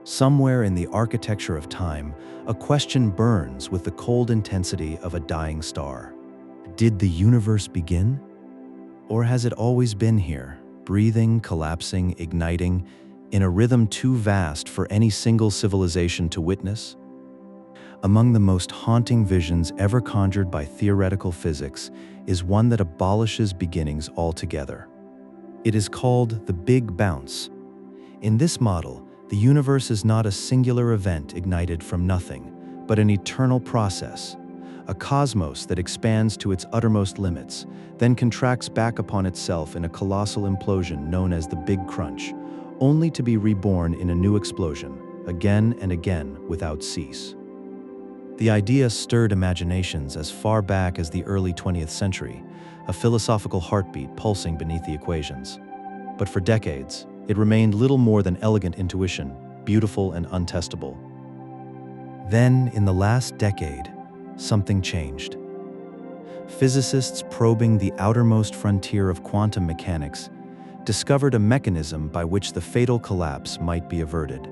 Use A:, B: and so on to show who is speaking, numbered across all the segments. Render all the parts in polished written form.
A: Somewhere in the architecture of time, a question burns with the cold intensity of a dying star. Did the universe begin? Or has it always been here, breathing, collapsing, igniting, in a rhythm too vast for any single civilization to witness? Among the most haunting visions ever conjured by theoretical physics is one that abolishes beginnings altogether. It is called the Big Bounce. In this model, the universe is not a singular event ignited from nothing, but an eternal process, a cosmos that expands to its uttermost limits, then contracts back upon itself in a colossal implosion known as the Big Crunch, only to be reborn in a new explosion, again and again without cease. The idea stirred imaginations as far back as the early 20th century, a philosophical heartbeat pulsing beneath the equations. But for decades, it remained little more than elegant intuition, beautiful and untestable. Then, in the last decade, something changed. Physicists probing the outermost frontier of quantum mechanics discovered a mechanism by which the fatal collapse might be averted.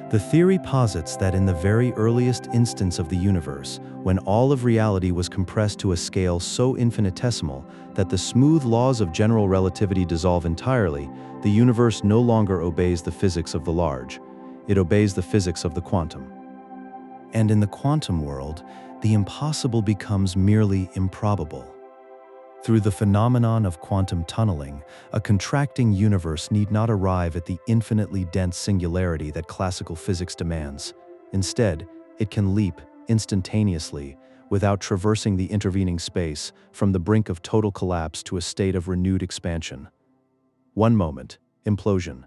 A: The theory posits that in the very earliest instance of the universe, when all of reality was compressed to a scale so infinitesimal that the smooth laws of general relativity dissolve entirely, the universe no longer obeys the physics of the large, it obeys the physics of the quantum. And in the quantum world, the impossible becomes merely improbable. Through the phenomenon of quantum tunneling, a contracting universe need not arrive at the infinitely dense singularity that classical physics demands. Instead, it can leap instantaneously, without traversing the intervening space, from the brink of total collapse to a state of renewed expansion. One moment, implosion.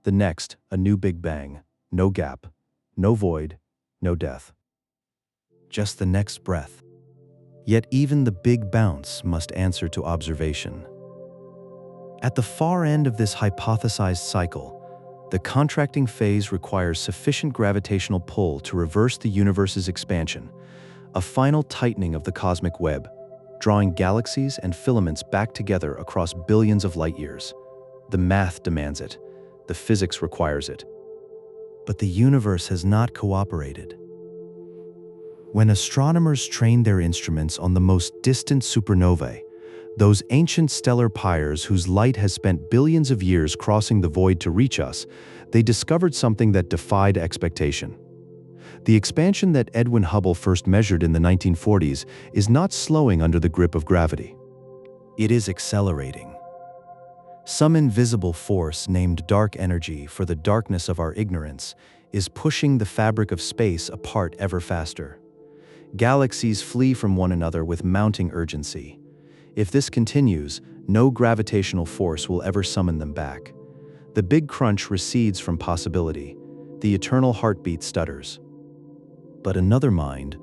A: The next, a new Big Bang. No gap, no void, no death. Just the next breath. Yet even the Big Bounce must answer to observation. At the far end of this hypothesized cycle, the contracting phase requires sufficient gravitational pull to reverse the universe's expansion, a final tightening of the cosmic web, drawing galaxies and filaments back together across billions of light years. The math demands it, the physics requires it. But the universe has not cooperated. When astronomers trained their instruments on the most distant supernovae, those ancient stellar pyres whose light has spent billions of years crossing the void to reach us, they discovered something that defied expectation. The expansion that Edwin Hubble first measured in the 1940s is not slowing under the grip of gravity. It is accelerating. Some invisible force named dark energy for the darkness of our ignorance is pushing the fabric of space apart ever faster. Galaxies flee from one another with mounting urgency. If this continues, no gravitational force will ever summon them back. The Big Crunch recedes from possibility. The eternal heartbeat stutters. But another mind,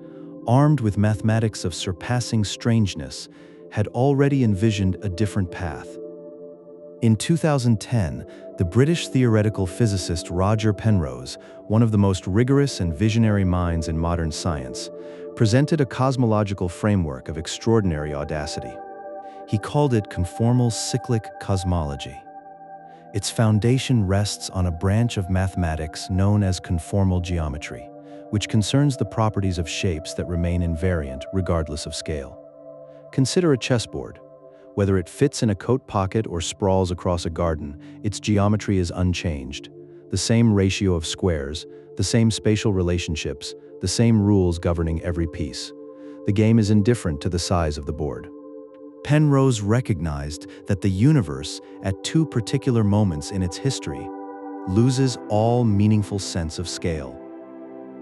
A: armed with mathematics of surpassing strangeness, had already envisioned a different path. In 2010, the British theoretical physicist Roger Penrose, one of the most rigorous and visionary minds in modern science, presented a cosmological framework of extraordinary audacity. He called it conformal cyclic cosmology. Its foundation rests on a branch of mathematics known as conformal geometry, which concerns the properties of shapes that remain invariant regardless of scale. Consider a chessboard. Whether it fits in a coat pocket or sprawls across a garden, its geometry is unchanged. The same ratio of squares, the same spatial relationships, the same rules governing every piece. The game is indifferent to the size of the board. Penrose recognized that the universe, at two particular moments in its history, loses all meaningful sense of scale.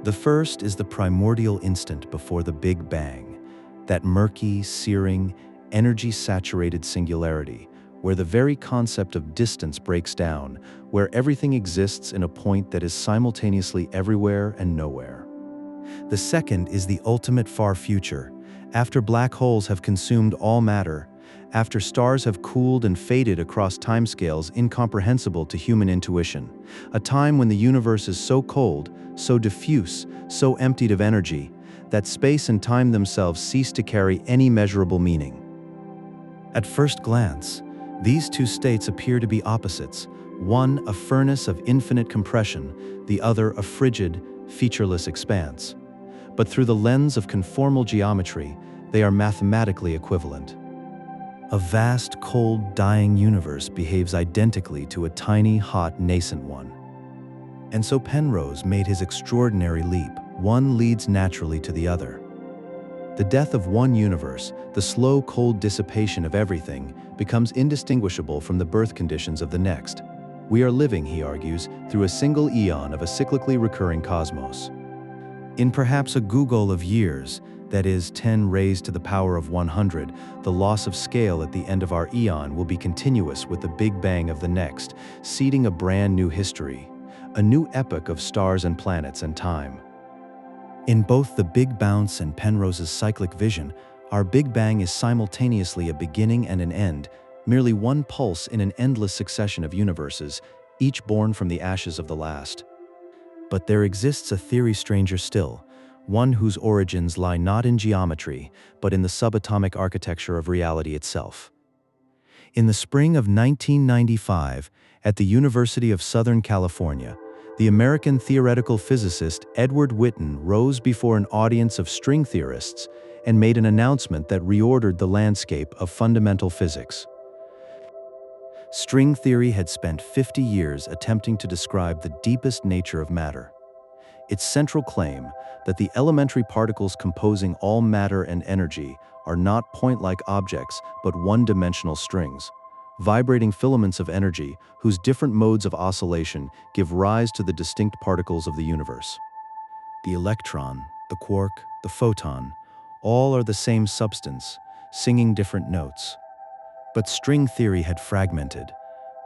A: The first is the primordial instant before the Big Bang, that murky, searing, energy-saturated singularity, where the very concept of distance breaks down, where everything exists in a point that is simultaneously everywhere and nowhere. The second is the ultimate far future, after black holes have consumed all matter, after stars have cooled and faded across timescales incomprehensible to human intuition, a time when the universe is so cold, so diffuse, so emptied of energy, that space and time themselves cease to carry any measurable meaning. At first glance, these two states appear to be opposites, One a furnace of infinite compression, the other a frigid, featureless expanse. But through the lens of conformal geometry, they are mathematically equivalent. A vast, cold, dying universe behaves identically to a tiny, hot, nascent one. And so Penrose made his extraordinary leap. One leads naturally to the other. The death of one universe, the slow, cold dissipation of everything, becomes indistinguishable from the birth conditions of the next. We are living, he argues, through a single eon of a cyclically recurring cosmos. In perhaps a googol of years, that is 10 raised to the power of 100, the loss of scale at the end of our eon will be continuous with the Big Bang of the next, seeding a brand new history, a new epoch of stars and planets and time. In both the Big Bounce and Penrose's cyclic vision, our Big Bang is simultaneously a beginning and an end, merely one pulse in an endless succession of universes, each born from the ashes of the last. But there exists a theory stranger still, one whose origins lie not in geometry, but in the subatomic architecture of reality itself. In the spring of 1995, at the University of Southern California, the American theoretical physicist Edward Witten rose before an audience of string theorists and made an announcement that reordered the landscape of fundamental physics. String theory had spent 50 years attempting to describe the deepest nature of matter. Its central claim, that the elementary particles composing all matter and energy are not point-like objects but one-dimensional strings, vibrating filaments of energy whose different modes of oscillation give rise to the distinct particles of the universe. The electron, the quark, the photon, all are the same substance, singing different notes. But string theory had fragmented.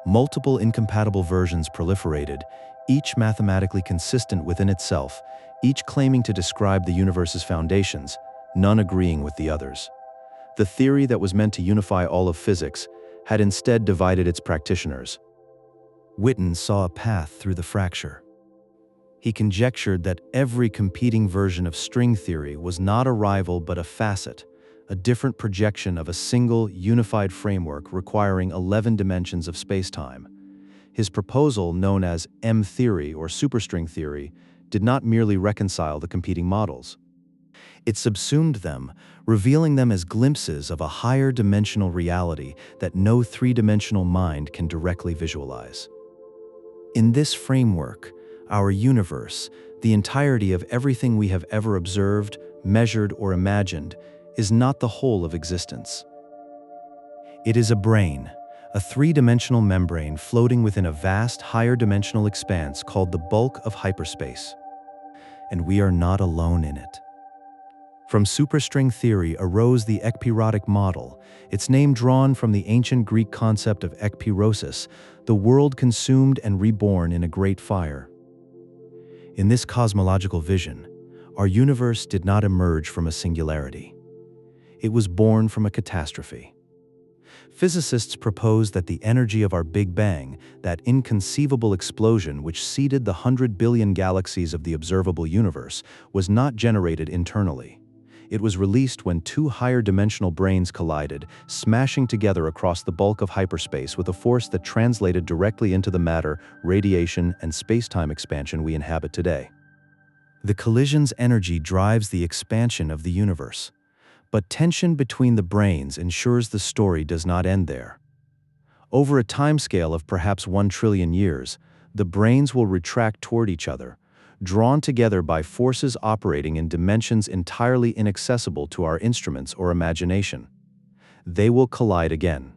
A: Multiple incompatible versions proliferated, each mathematically consistent within itself, each claiming to describe the universe's foundations, none agreeing with the others. The theory that was meant to unify all of physics had instead divided its practitioners. Witten saw a path through the fracture. He conjectured that every competing version of string theory was not a rival but a facet, a different projection of a single, unified framework requiring 11 dimensions of spacetime. His proposal, known as M-theory or superstring theory, did not merely reconcile the competing models. It subsumed them, revealing them as glimpses of a higher dimensional reality that no three-dimensional mind can directly visualize. In this framework, our universe, the entirety of everything we have ever observed, measured, or imagined, is not the whole of existence. It is a brain, a three-dimensional membrane floating within a vast, higher-dimensional expanse called the bulk of hyperspace. And we are not alone in it. From superstring theory arose the ekpyrotic model, its name drawn from the ancient Greek concept of ekpyrosis, the world consumed and reborn in a great fire. In this cosmological vision, our universe did not emerge from a singularity. It was born from a catastrophe. Physicists propose that the energy of our Big Bang, that inconceivable explosion which seeded the 100 billion galaxies of the observable universe, was not generated internally. It was released when two higher-dimensional brains collided, smashing together across the bulk of hyperspace with a force that translated directly into the matter, radiation, and space-time expansion we inhabit today. The collision's energy drives the expansion of the universe. But tension between the brains ensures the story does not end there. Over a timescale of perhaps 1 trillion years, the brains will retract toward each other, drawn together by forces operating in dimensions entirely inaccessible to our instruments or imagination. They will collide again,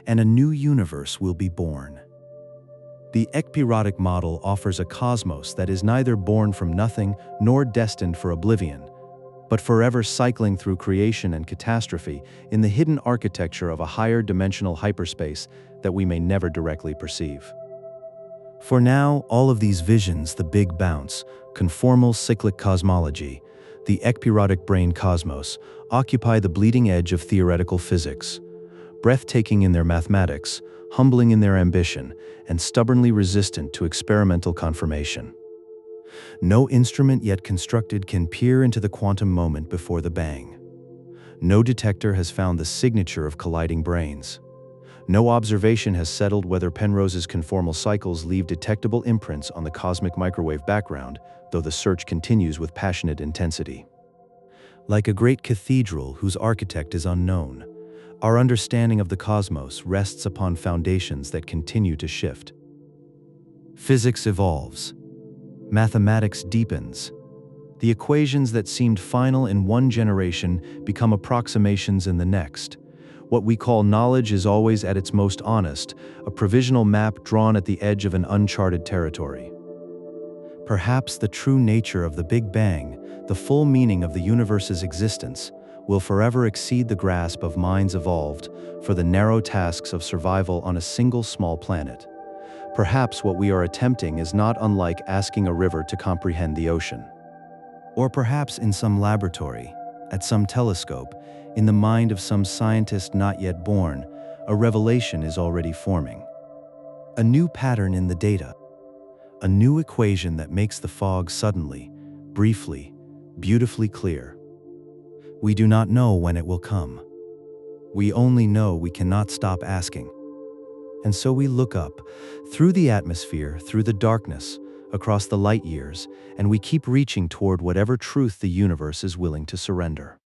A: and a new universe will be born. The ekpyrotic model offers a cosmos that is neither born from nothing nor destined for oblivion, but forever cycling through creation and catastrophe in the hidden architecture of a higher dimensional hyperspace that we may never directly perceive. For now, all of these visions, the Big Bounce, conformal cyclic cosmology, the ekpyrotic brain cosmos, occupy the bleeding edge of theoretical physics, breathtaking in their mathematics, humbling in their ambition, and stubbornly resistant to experimental confirmation. No instrument yet constructed can peer into the quantum moment before the bang. No detector has found the signature of colliding brains. No observation has settled whether Penrose's conformal cycles leave detectable imprints on the cosmic microwave background, though the search continues with passionate intensity. Like a great cathedral whose architect is unknown, our understanding of the cosmos rests upon foundations that continue to shift. Physics evolves. Mathematics deepens. The equations that seemed final in one generation become approximations in the next. What we call knowledge is always at its most honest, a provisional map drawn at the edge of an uncharted territory. Perhaps the true nature of the Big Bang, the full meaning of the universe's existence, will forever exceed the grasp of minds evolved for the narrow tasks of survival on a single small planet. Perhaps what we are attempting is not unlike asking a river to comprehend the ocean. Or perhaps in some laboratory, at some telescope, in the mind of some scientist not yet born, a revelation is already forming. A new pattern in the data. A new equation that makes the fog suddenly, briefly, beautifully clear. We do not know when it will come. We only know we cannot stop asking. And so we look up, through the atmosphere, through the darkness, across the light years, and we keep reaching toward whatever truth the universe is willing to surrender.